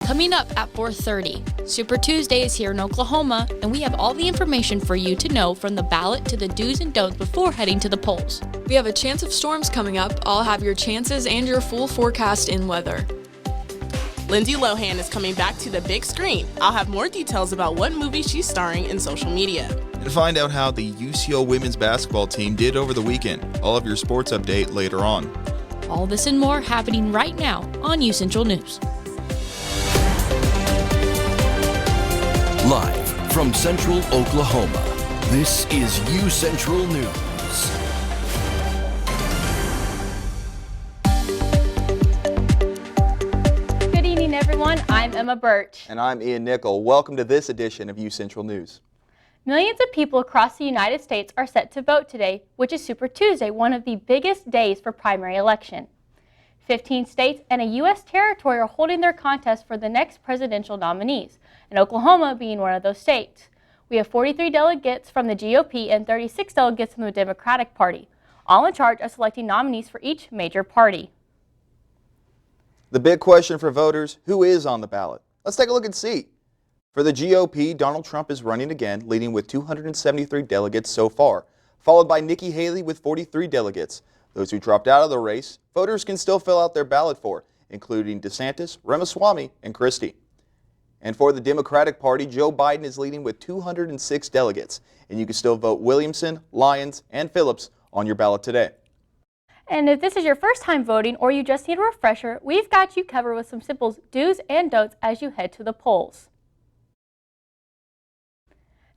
Coming up at 4:30, Super Tuesday is here in Oklahoma, and we have all the information for you to know from the ballot to the do's and don'ts before heading to the polls. We have a chance of storms coming up. I'll have your chances and your full forecast in weather. Lindsay Lohan is coming back to the big screen. I'll have more details about what movie she's starring in social media. And find out how the UCO women's basketball team did over the weekend. All of your sports update later on. All this and more happening right now on UCentral News. Live from Central Oklahoma, this is UCentral News. Good evening, everyone. I'm Emma Birch. And I'm Ian Nickel. Welcome to this edition of UCentral News. Millions of people across the United States are set to vote today, which is Super Tuesday, one of the biggest days for primary election. 15 states and a U.S. territory are holding their contest for the next presidential nominees, and Oklahoma being one of those states. We have 43 delegates from the GOP and 36 delegates from the Democratic Party, all in charge of selecting nominees for each major party. The big question for voters, who is on the ballot? Let's take a look and see. For the GOP, Donald Trump is running again, leading with 273 delegates so far, followed by Nikki Haley with 43 delegates. Those who dropped out of the race, voters can still fill out their ballot for, including DeSantis, Ramaswamy, and Christie. And for the Democratic Party, Joe Biden is leading with 206 delegates, and you can still vote Williamson, Lyons, and Phillips on your ballot today. And if this is your first time voting or you just need a refresher, we've got you covered with some simple do's and don'ts as you head to the polls.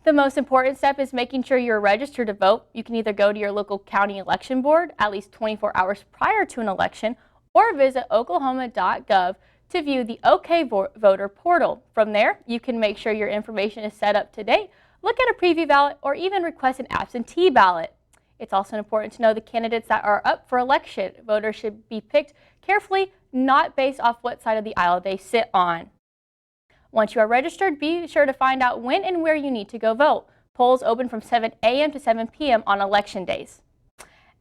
The most important step is making sure you're registered to vote. You can either go to your local county election board at least 24 hours prior to an election or visit oklahoma.gov to view the OK Voter portal. From there, you can make sure your information is set up to date, look at a preview ballot, or even request an absentee ballot. It's also important to know the candidates that are up for election. Voters should be picked carefully, not based off what side of the aisle they sit on. Once you are registered, be sure to find out when and where you need to go vote. Polls open from 7 a.m. to 7 p.m. on election days.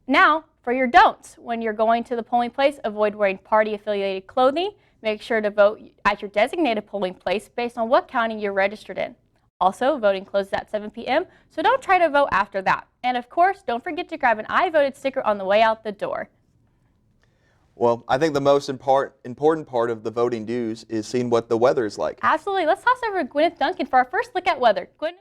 Now, for your don'ts. When you're going to the polling place, avoid wearing party-affiliated clothing. Make sure to vote at your designated polling place based on what county you're registered in. Also, voting closes at 7 p.m., so don't try to vote after that. And of course, don't forget to grab an I voted sticker on the way out the door. Well, I think the most important part of the voting dues is seeing what the weather is like. Absolutely. Let's toss over to Gwyneth Duncan for our first look at weather. Gwyneth?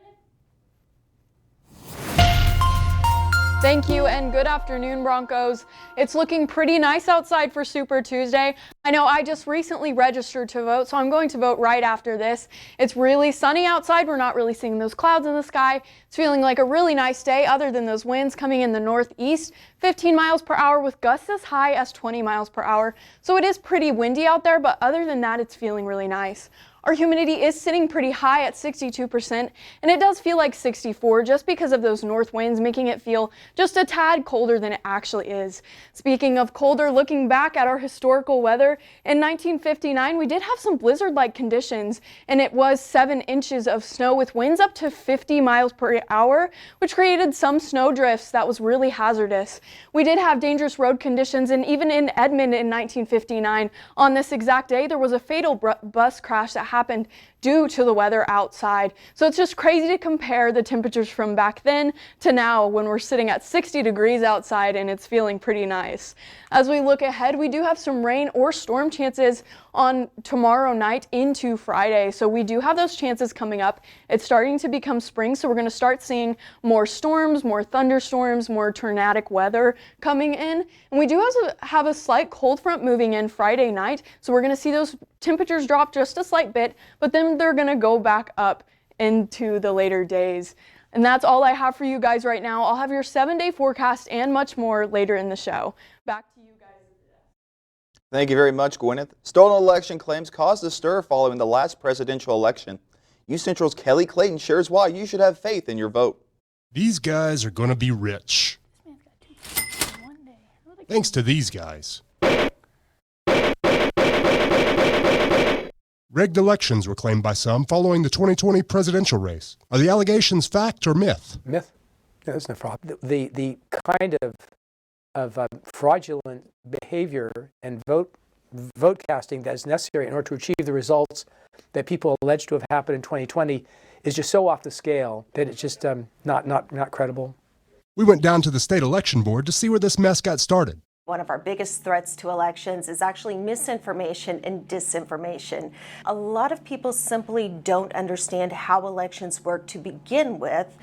Thank you and good afternoon, Broncos. It's looking pretty nice outside for Super Tuesday. I know I just recently registered to vote, so I'm going to vote right after this. It's really sunny outside. We're not really seeing those clouds in the sky. It's feeling like a really nice day other than those winds coming in the northeast, 15 miles per hour with gusts as high as 20 miles per hour. So it is pretty windy out there, but other than that, it's feeling really nice. Our humidity is sitting pretty high at 62%, and it does feel like 64 just because of those north winds, making it feel just a tad colder than it actually is. Speaking of colder, looking back at our historical weather, in 1959 we did have some blizzard-like conditions, and it was 7 inches of snow with winds up to 50 miles per hour, which created some snow drifts that was really hazardous. We did have dangerous road conditions, and even in Edmond in 1959, on this exact day, there was a fatal bus crash that happened due to the weather outside. So it's just crazy to compare the temperatures from back then to now when we're sitting at 60 degrees outside and it's feeling pretty nice. As we look ahead, we do have some rain or storm chances on tomorrow night into Friday. So we do have those chances coming up. It's starting to become spring, so we're going to start seeing more storms, more thunderstorms, more tornadic weather coming in. And we do also have a slight cold front moving in Friday night, so we're going to see those temperatures drop just a slight bit, but then they're going to go back up into the later days. And that's all I have for you guys right now. I'll have your 7-day forecast and much more later in the show. Back to you guys. Thank you very much, Gwyneth. Stolen election claims caused a stir following the last presidential election. UCentral's Kelly Clayton shares why you should have faith in your vote. These guys are going to be rich. Thanks to these guys. Rigged elections were claimed by some following the 2020 presidential race. Are the allegations fact or myth? Myth. No, there's no fraud. The kind of fraudulent behavior and vote casting that is necessary in order to achieve the results that people allege to have happened in 2020 is just so off the scale that it's just not credible. We went down to the state election board to see where this mess got started. One of our biggest threats to elections is actually misinformation and disinformation. A lot of people simply don't understand how elections work to begin with.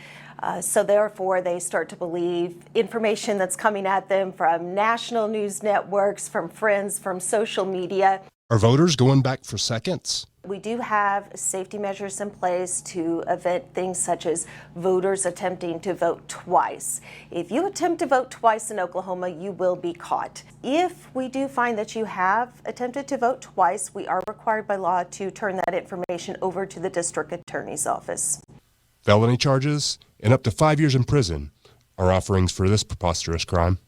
So therefore, they start to believe information that's coming at them from national news networks, from friends, from social media. Are voters going back for seconds? We do have safety measures in place to prevent things such as voters attempting to vote twice. If you attempt to vote twice in Oklahoma, you will be caught. If we do find that you have attempted to vote twice, we are required by law to turn that information over to the district attorney's office. Felony charges and up to 5 years in prison are offerings for this preposterous crime.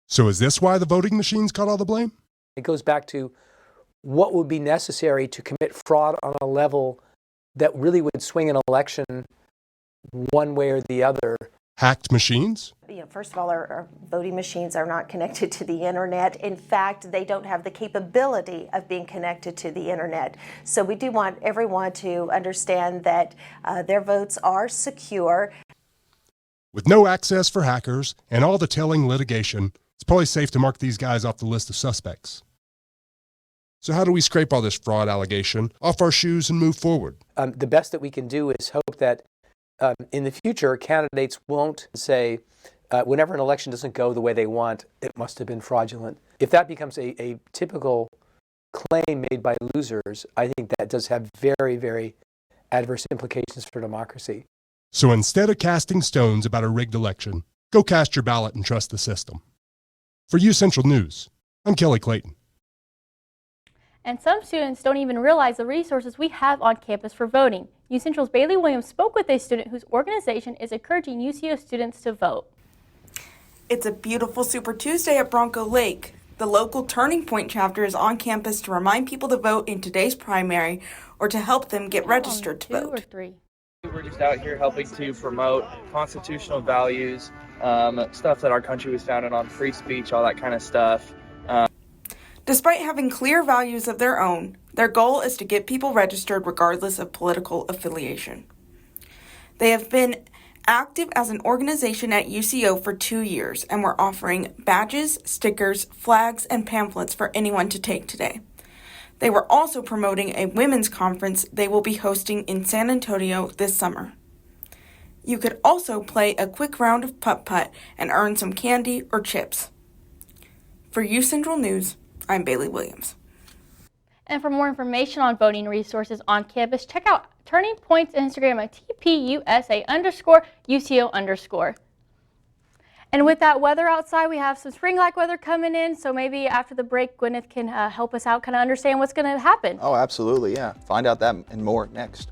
So is this why the voting machines got all the blame? It goes back to what would be necessary to commit fraud on a level that really would swing an election one way or the other. Hacked machines? First of all, our voting machines are not connected to the internet. In fact, they don't have the capability of being connected to the internet. So we do want everyone to understand that their votes are secure. With no access for hackers and all the telling litigation, it's probably safe to mark these guys off the list of suspects. So how do we scrape all this fraud allegation off our shoes and move forward? The best that we can do is hope that in the future, candidates won't say, whenever an election doesn't go the way they want, it must have been fraudulent. If that becomes a typical claim made by losers, I think that does have very, very adverse implications for democracy. So instead of casting stones about a rigged election, go cast your ballot and trust the system. For UCentral News, I'm Kelly Clayton. And some students don't even realize the resources we have on campus for voting. UCentral's Bailey Williams spoke with a student whose organization is encouraging UCO students to vote. It's a beautiful Super Tuesday at Bronco Lake. The local Turning Point chapter is on campus to remind people to vote in today's primary or to help them get registered to vote. 2 or 3. We're just out here helping to promote constitutional values, stuff that our country was founded on, free speech, all that kind of stuff. Despite having clear values of their own, their goal is to get people registered regardless of political affiliation. They have been active as an organization at UCO for 2 years, and we're offering badges, stickers, flags, and pamphlets for anyone to take today. They were also promoting a women's conference they will be hosting in San Antonio this summer. You could also play a quick round of putt-putt and earn some candy or chips. For UCentral News, I'm Bailey Williams. And for more information on voting resources on campus, check out Turning Point's Instagram at TPUSA_UCO_. And with that weather outside, we have some spring-like weather coming in, so maybe after the break, Gwyneth can help us out, kind of understand what's going to happen. Oh, absolutely, yeah. Find out that and more next.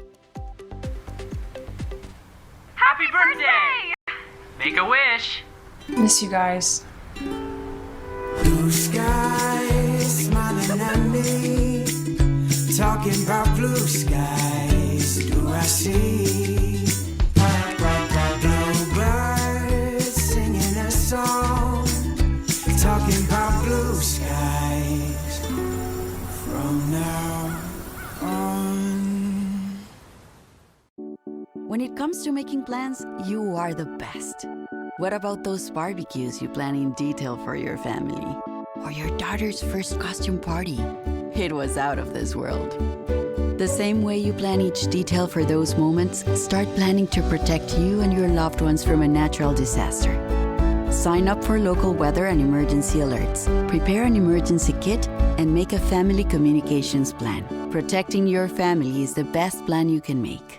Happy birthday! Make a wish. Miss you guys. Blue skies smiling at me, talking about blue skies. Do I see bluebirds singing a song, talking about blue skies from now on? When it comes to making plans, you are the best. What about those barbecues you plan in detail for your family? Or your daughter's first costume party? It was out of this world. The same way you plan each detail for those moments, start planning to protect you and your loved ones from a natural disaster. Sign up for local weather and emergency alerts. Prepare an emergency kit and make a family communications plan. Protecting your family is the best plan you can make.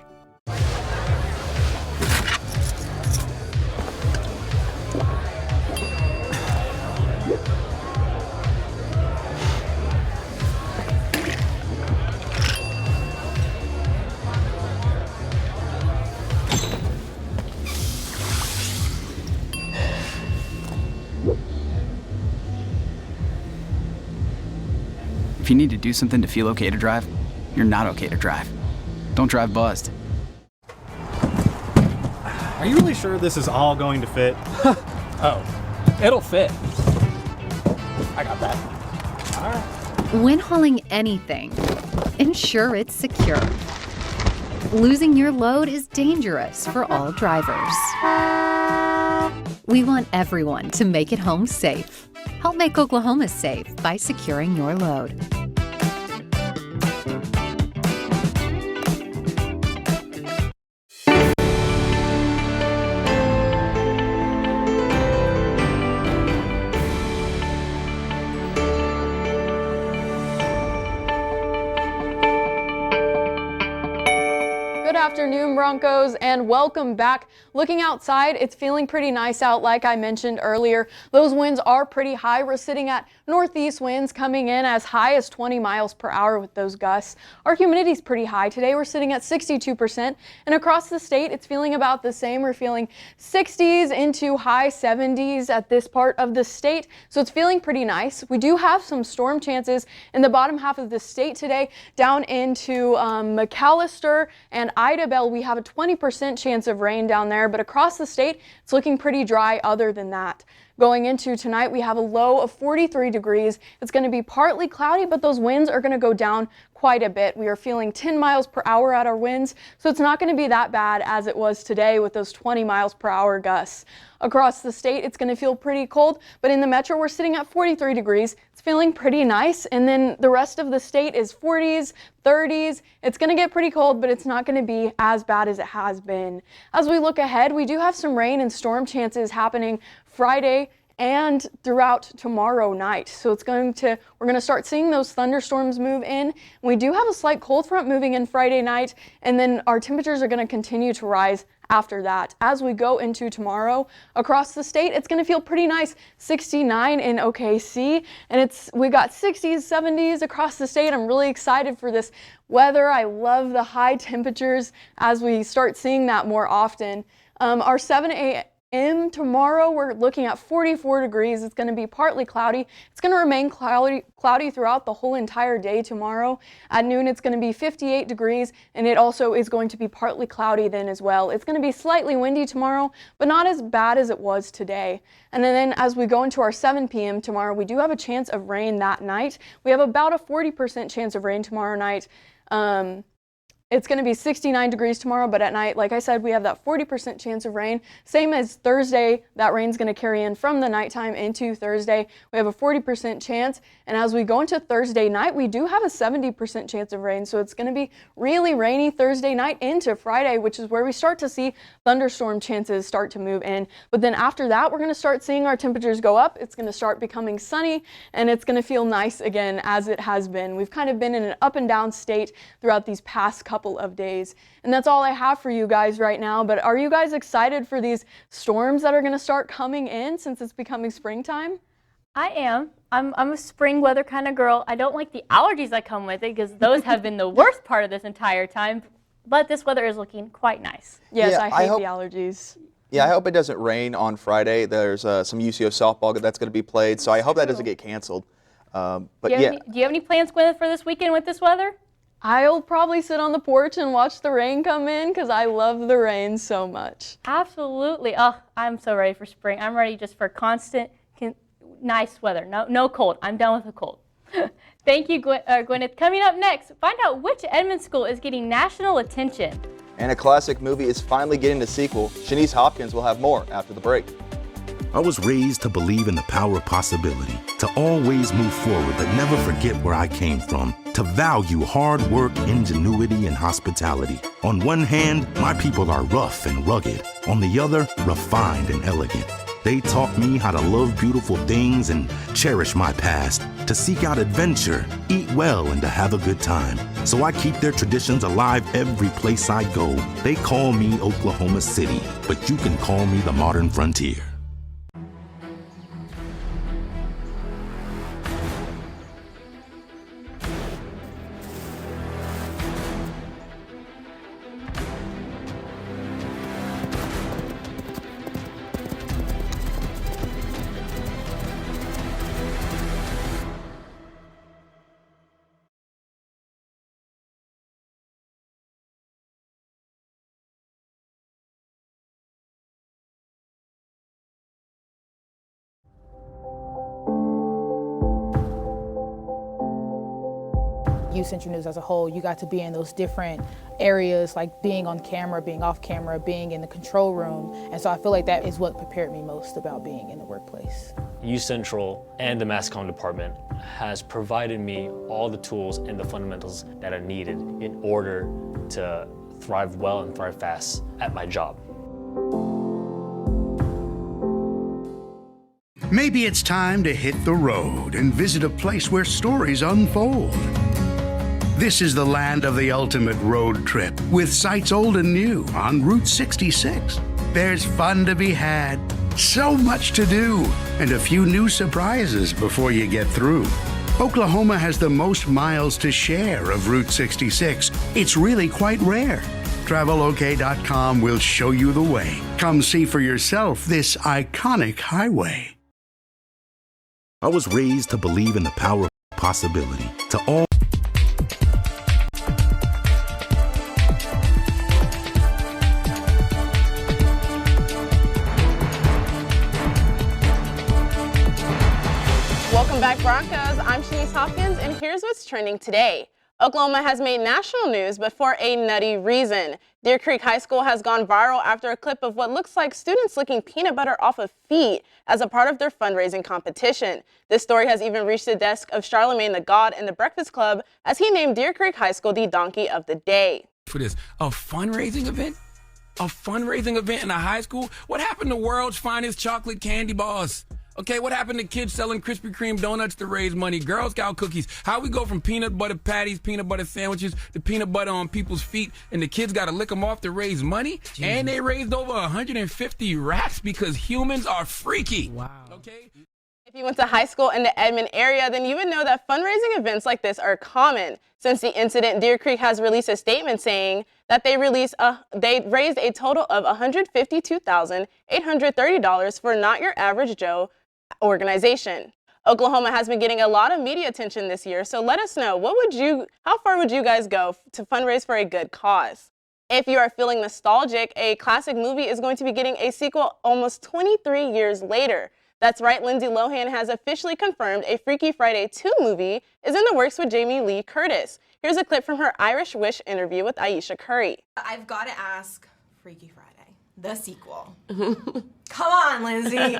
If you need to do something to feel okay to drive, you're not okay to drive. Don't drive buzzed. Are you really sure this is all going to fit? Oh, it'll fit. I got that. All right. When hauling anything, ensure it's secure. Losing your load is dangerous for all drivers. We want everyone to make it home safe. Help make Oklahoma safe by securing your load. Good afternoon, Broncos, and welcome back. Looking outside, it's feeling pretty nice out like I mentioned earlier. Those winds are pretty high. We're sitting at northeast winds coming in as high as 20 miles per hour with those gusts. Our humidity is pretty high. Today we're sitting at 62%, and across the state it's feeling about the same. We're feeling 60s into high 70s at this part of the state, so it's feeling pretty nice. We do have some storm chances in the bottom half of the state today, down into McAllister and Idabel. We have a 20% chance of rain down there, but across the state, it's looking pretty dry other than that. Going into tonight, we have a low of 43 degrees. It's going to be partly cloudy, but those winds are going to go down quite a bit. We are feeling 10 miles per hour at our winds, so it's not going to be that bad as it was today with those 20 miles per hour gusts. Across the state, it's going to feel pretty cold, but in the metro, we're sitting at 43 degrees. It's feeling pretty nice, and then the rest of the state is 40s, 30s. It's going to get pretty cold, but it's not going to be as bad as it has been. As we look ahead, we do have some rain and storm chances happening Friday and throughout tomorrow night. So we're going to start seeing those thunderstorms move in. We do have a slight cold front moving in Friday night, and then our temperatures are going to continue to rise after that. As we go into tomorrow across the state, it's going to feel pretty nice. 69 in OKC, and we got 60s, 70s across the state. I'm really excited for this weather. I love the high temperatures as we start seeing that more often. Our 7 a.m. tomorrow, we're looking at 44 degrees. It's going to be partly cloudy. It's going to remain cloudy throughout the whole entire day tomorrow. At noon, it's going to be 58 degrees, and it also is going to be partly cloudy then as well. It's going to be slightly windy tomorrow, but not as bad as it was today. And then as we go into our 7 p.m. tomorrow, we do have a chance of rain that night. We have about a 40% chance of rain tomorrow night. It's going to be 69 degrees tomorrow, but at night, like I said, we have that 40% chance of rain. Same as Thursday, that rain's going to carry in from the nighttime into Thursday. We have a 40% chance, and as we go into Thursday night, we do have a 70% chance of rain, so it's going to be really rainy Thursday night into Friday, which is where we start to see thunderstorm chances start to move in. But then after that, we're going to start seeing our temperatures go up. It's going to start becoming sunny, and it's going to feel nice again as it has been. We've kind of been in an up and down state throughout these past couple of days. And that's all I have for you guys right now, but are you guys excited for these storms that are going to start coming in since it's becoming springtime? I am. I'm a spring weather kind of girl. I don't like the allergies that come with it because those have been the worst part of this entire time, but this weather is looking quite nice. Yes, I hate the allergies. Yeah, I hope it doesn't rain on Friday. There's some UCO softball that's going to be played, so I hope that doesn't get canceled. Do you have any plans, Gwyneth, for this weekend with this weather? I'll probably sit on the porch and watch the rain come in because I love the rain so much. Absolutely. Oh, I'm so ready for spring. I'm ready just for constant, nice weather. No cold. I'm done with the cold. Thank you, Gwyneth. Coming up next, find out which Edmond school is getting national attention. And a classic movie is finally getting a sequel. Shanice Hopkins will have more after the break. I was raised to believe in the power of possibility, to always move forward but never forget where I came from, to value hard work, ingenuity, and hospitality. On one hand, my people are rough and rugged. On the other, refined and elegant. They taught me how to love beautiful things and cherish my past, to seek out adventure, eat well, and to have a good time. So I keep their traditions alive every place I go. They call me Oklahoma City, but you can call me the modern frontier. UCentral News as a whole, you got to be in those different areas, like being on camera, being off camera, being in the control room. And so I feel like that is what prepared me most about being in the workplace. UCentral and the Mass Comm department has provided me all the tools and the fundamentals that are needed in order to thrive well and thrive fast at my job. Maybe it's time to hit the road and visit a place where stories unfold. This is the land of the ultimate road trip, with sights old and new on Route 66. There's fun to be had, so much to do, and a few new surprises before you get through. Oklahoma has the most miles to share of Route 66. It's really quite rare. TravelOK.com will show you the way. Come see for yourself this iconic highway. I was raised to believe in the power of possibility. To all Welcome back, Broncos. I'm Shanice Hopkins, and here's what's trending today. Oklahoma has made national news, but for a nutty reason. Deer Creek High School has gone viral after a clip of what looks like students licking peanut butter off of feet as a part of their fundraising competition. This story has even reached the desk of Charlemagne the God and the Breakfast Club, as he named Deer Creek High School the Donkey of the Day. For this, a fundraising event? A fundraising event in a high school? What happened to world's finest chocolate candy bars? Okay, what happened to kids selling Krispy Kreme donuts to raise money, Girl Scout cookies? How we go from peanut butter patties, peanut butter sandwiches, to peanut butter on people's feet, and the kids got to lick them off to raise money? Jeez. And they raised over 150 rats because humans are freaky. Wow. Okay? If you went to high school in the Edmond area, then you would know that fundraising events like this are common. Since the incident, Deer Creek has released a statement saying that they raised a total of $152,830 for Not Your Average Joe organization. Oklahoma has been getting a lot of media attention this year, so let us know, how far would you guys go to fundraise for a good cause? If you are feeling nostalgic, a classic movie is going to be getting a sequel almost 23 years later. That's right, Lindsay Lohan has officially confirmed a Freaky Friday 2 movie is in the works with Jamie Lee Curtis. Here's a clip from her Irish Wish interview with Aisha Curry. I've got to ask, Freaky Friday, the sequel. Come on, Lindsay.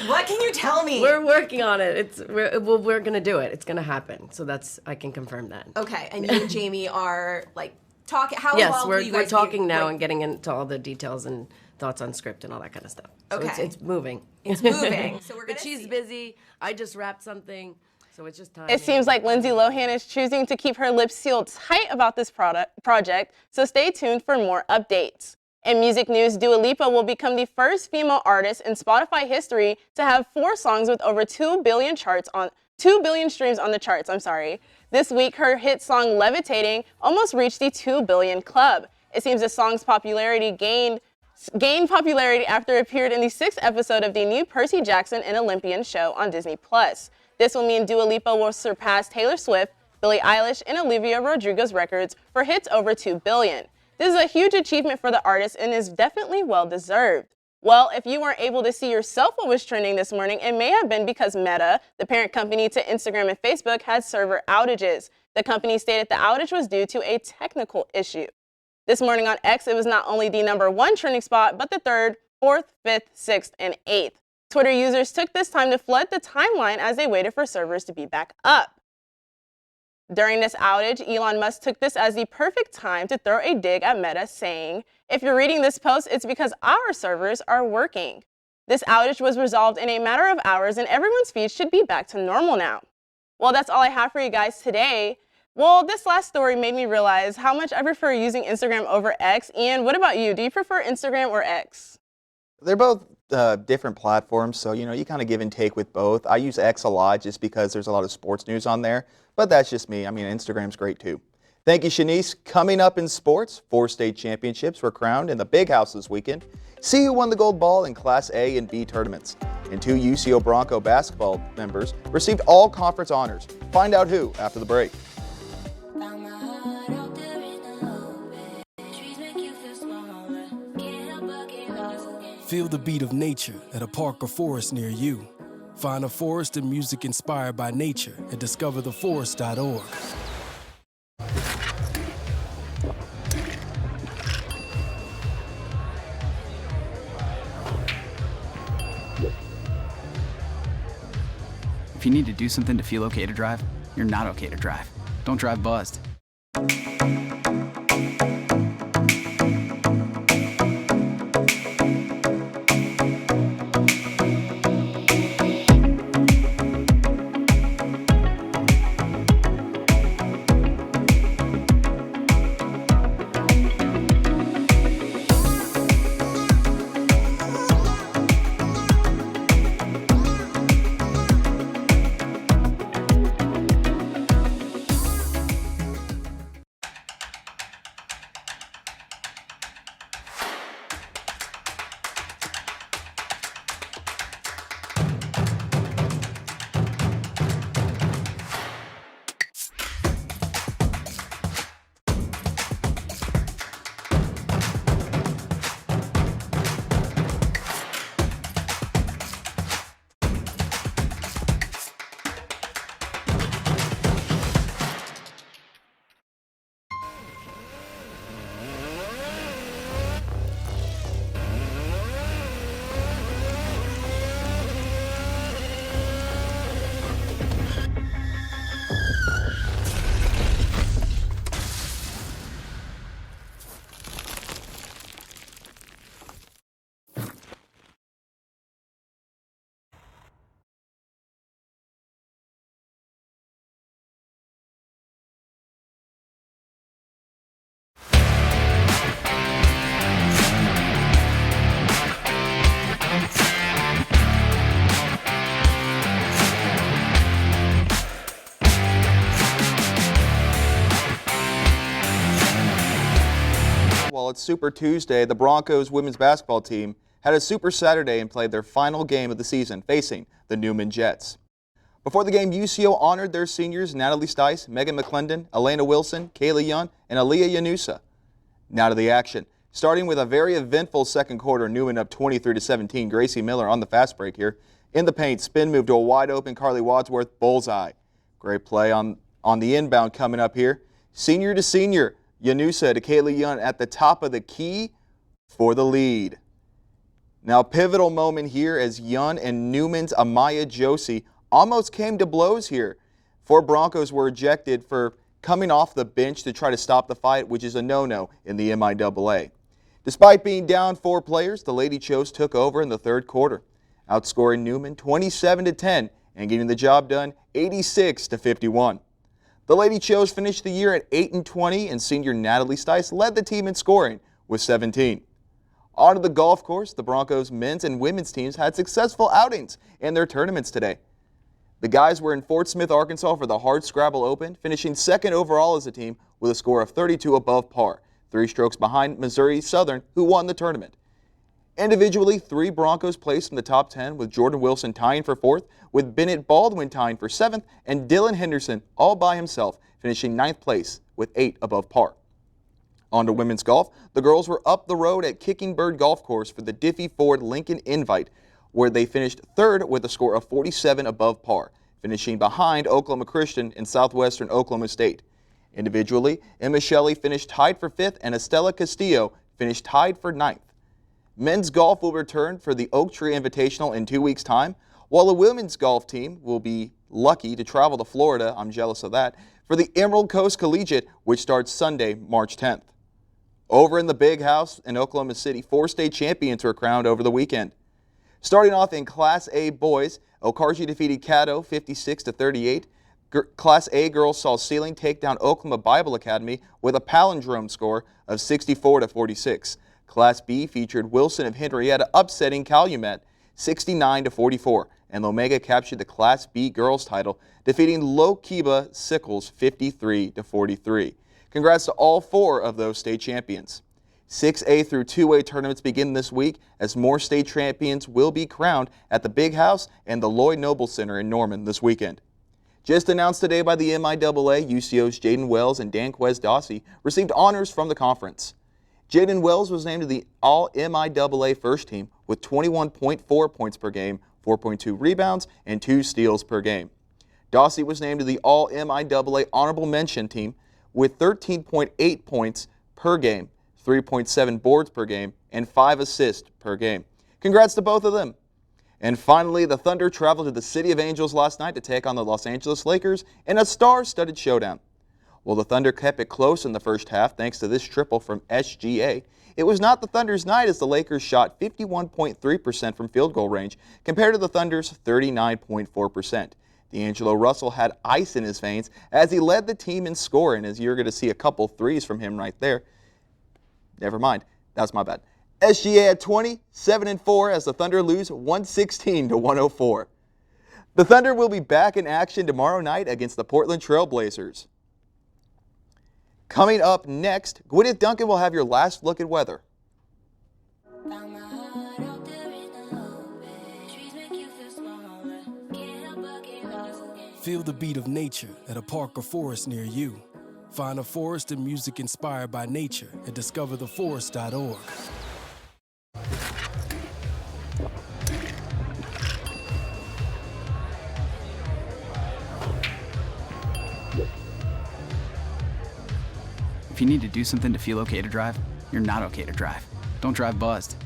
What can you tell me? We're working on it. We're going to do it. It's going to happen. So I can confirm that. Okay, and you and Jamie are like talking. How yes, involved will you guys we're talking be? now Right. and getting into all the details and thoughts on script and all that kind of stuff. So Okay. it's moving. It's moving. So we're But gonna she's see. busy. I just wrapped something. So it's just time. It seems like Lindsay Lohan is choosing to keep her lips sealed tight about this project, so stay tuned for more updates. In music news, Dua Lipa will become the first female artist in Spotify history to have 4 songs with over 2 billion streams on the charts. This week, her hit song "Levitating" almost reached the 2 billion club. It seems the song's popularity gained popularity after it appeared in the 6th episode of the new Percy Jackson and Olympian show on Disney+. This will mean Dua Lipa will surpass Taylor Swift, Billie Eilish, and Olivia Rodrigo's records for hits over 2 billion. This is a huge achievement for the artist and is definitely well-deserved. Well, if you weren't able to see yourself what was trending this morning, it may have been because Meta, the parent company to Instagram and Facebook, had server outages. The company stated the outage was due to a technical issue. This morning on X, it was not only the #1 trending spot, but the 3rd, 4th, 5th, 6th, and 8th. Twitter users took this time to flood the timeline as they waited for servers to be back up. During this outage, Elon Musk took this as the perfect time to throw a dig at Meta, saying, "If you're reading this post, it's because our servers are working." This outage was resolved in a matter of hours, and everyone's feed should be back to normal now. Well, that's all I have for you guys today. Well, this last story made me realize how much I prefer using Instagram over X. Ian, what about you? Do you prefer Instagram or X? They're both different platforms, so you kind of give and take with both. I use X a lot just because there's a lot of sports news on there, but that's just me. I mean, Instagram's great too. Thank you, Shanice. Coming up in sports, 4 state championships were crowned in the Big House this weekend. See who won the gold ball in Class A and B tournaments. And 2 UCO Bronco basketball members received all conference honors. Find out who after the break. Feel the beat of nature at a park or forest near you. Find a forest and music inspired by nature at discovertheforest.org. you need to do something to feel okay to drive, you're not okay to drive. Don't drive buzzed. While it's Super Tuesday, the Broncos women's basketball team had a Super Saturday and played their final game of the season, facing the Newman Jets. Before the game, UCO honored their seniors Natalie Stice, Megan McClendon, Elena Wilson, Kaylee Young, and Aaliyah Yanusa. Now to the action. Starting with a very eventful second quarter, Newman up 23-17. Gracie Miller on the fast break here. In the paint, spin move to a wide open Carly Wadsworth, bullseye. Great play on the inbound coming up here. Senior to senior, Yanusa to Kaylee Young at the top of the key for the lead. Now pivotal moment here as Young and Newman's Amaya Josie almost came to blows here. 4 Broncos were ejected for coming off the bench to try to stop the fight, which is a no-no in the MIAA. Despite being down 4 players, the Lady Chos took over in the third quarter, outscoring Newman 27-10 and getting the job done 86-51. The Lady Chos finished the year at 8-20, and senior Natalie Stice led the team in scoring with 17. On to the golf course, the Broncos men's and women's teams had successful outings in their tournaments today. The guys were in Fort Smith, Arkansas for the Hardscrabble Open, finishing second overall as a team with a score of 32 above par, 3 strokes behind Missouri Southern, who won the tournament. Individually, 3 Broncos placed in the top 10, with Jordan Wilson tying for 4th, with Bennett Baldwin tying for 7th, and Dylan Henderson all by himself, finishing 9th place with 8 above par. On to women's golf, the girls were up the road at Kicking Bird Golf Course for the Diffie Ford Lincoln Invite, where they finished 3rd with a score of 47 above par, finishing behind Oklahoma Christian and Southwestern Oklahoma State. Individually, Emma Shelley finished tied for 5th, and Estella Castillo finished tied for 9th. Men's golf will return for the Oak Tree Invitational in 2 weeks' time, while the women's golf team will be lucky to travel to Florida, I'm jealous of that, for the Emerald Coast Collegiate, which starts Sunday, March 10th. Over in the Big House in Oklahoma City, 4 state champions were crowned over the weekend. Starting off in Class A boys, Okarji defeated Caddo 56-38. Class A girls saw Sealing take down Oklahoma Bible Academy with a palindrome score of 64-46. Class B featured Wilson of Henrietta upsetting Calumet 69-44, and Lomega captured the Class B girls title, defeating Lokiba Sickles 53-43. Congrats to all 4 of those state champions. 6A through 2A tournaments begin this week as more state champions will be crowned at the Big House and the Lloyd Noble Center in Norman this weekend. Just announced today by the MIAA, UCO's Jaden Wells and Danquez Dossie received honors from the conference. Jaden Wells was named to the All-MIAA first team with 21.4 points per game, 4.2 rebounds, and 2 steals per game. Dossie was named to the All-MIAA honorable mention team with 13.8 points per game, 3.7 boards per game, and 5 assists per game. Congrats to both of them. And finally, the Thunder traveled to the City of Angels last night to take on the Los Angeles Lakers in a star-studded showdown. While the Thunder kept it close in the first half thanks to this triple from SGA, it was not the Thunder's night as the Lakers shot 51.3% from field goal range compared to the Thunder's 39.4%. D'Angelo Russell had ice in his veins as he led the team in scoring, as you're going to see a couple threes from him right there. Never mind, that's my bad. SGA had 20, 7-4 as the Thunder lose 116-104. The Thunder will be back in action tomorrow night against the Portland Trail Blazers. Coming up next, Gwyneth Duncan will have your last look at weather. Feel the beat of nature at a park or forest near you. Find a forest and music inspired by nature at discovertheforest.org. If you need to do something to feel okay to drive, you're not okay to drive. Don't drive buzzed.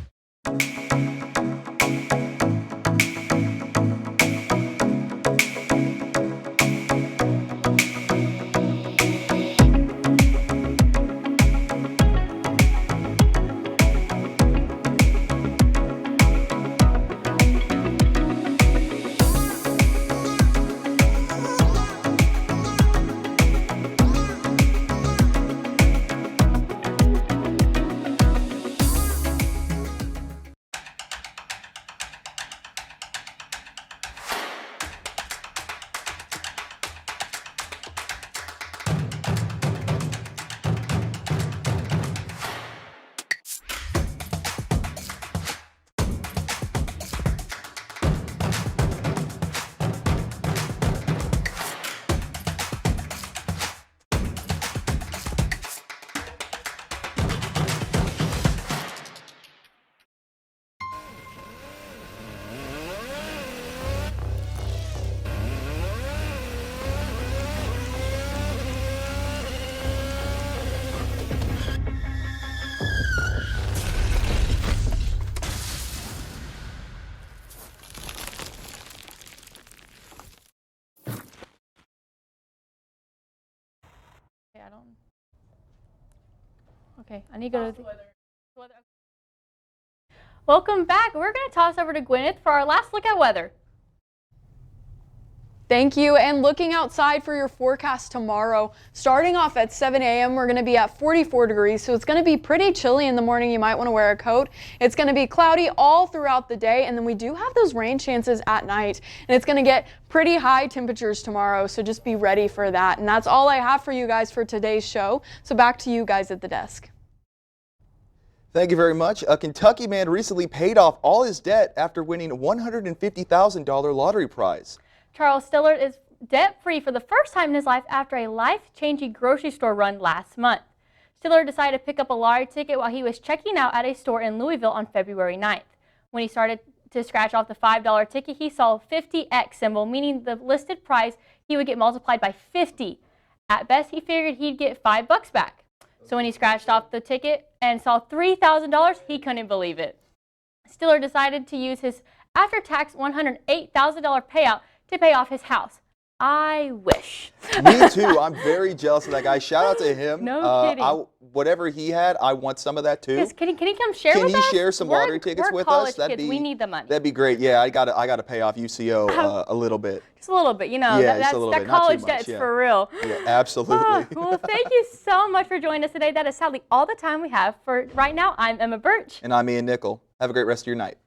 Okay, I need to go to the weather. Welcome back. We're going to toss over to Gwyneth for our last look at weather. Thank you. And looking outside for your forecast tomorrow, starting off at 7 a.m., we're going to be at 44 degrees, so it's going to be pretty chilly in the morning. You might want to wear a coat. It's going to be cloudy all throughout the day, and then we do have those rain chances at night, and it's going to get pretty high temperatures tomorrow, so just be ready for that. And that's all I have for you guys for today's show, so back to you guys at the desk. Thank you very much. A Kentucky man recently paid off all his debt after winning a $150,000 lottery prize. Charles Stillard is debt-free for the first time in his life after a life-changing grocery store run last month. Stillard decided to pick up a lottery ticket while he was checking out at a store in Louisville on February 9th. When he started to scratch off the $5 ticket, he saw a 50x symbol, meaning the listed prize he would get multiplied by 50. At best, he figured he'd get $5 back. So when he scratched off the ticket and saw $3,000, he couldn't believe it. Stillard decided to use his after-tax $108,000 payout to pay off his house. I wish. Me too. I'm very jealous of that guy. Shout out to him. No kidding. Whatever he had, I want some of that too. Yes, can he come share with us? Can he share some lottery tickets with us? We need the money. That'd be great. Yeah, I gotta pay off UCO a little bit. Just a little bit, you know. Yeah, that college debt's for real. Yeah, absolutely. Well, thank you so much for joining us today. That is sadly all the time we have for right now. I'm Emma Birch. And I'm Ian Nickel. Have a great rest of your night.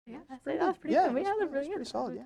Yeah, that was pretty good. Yeah, that was pretty solid. Yeah.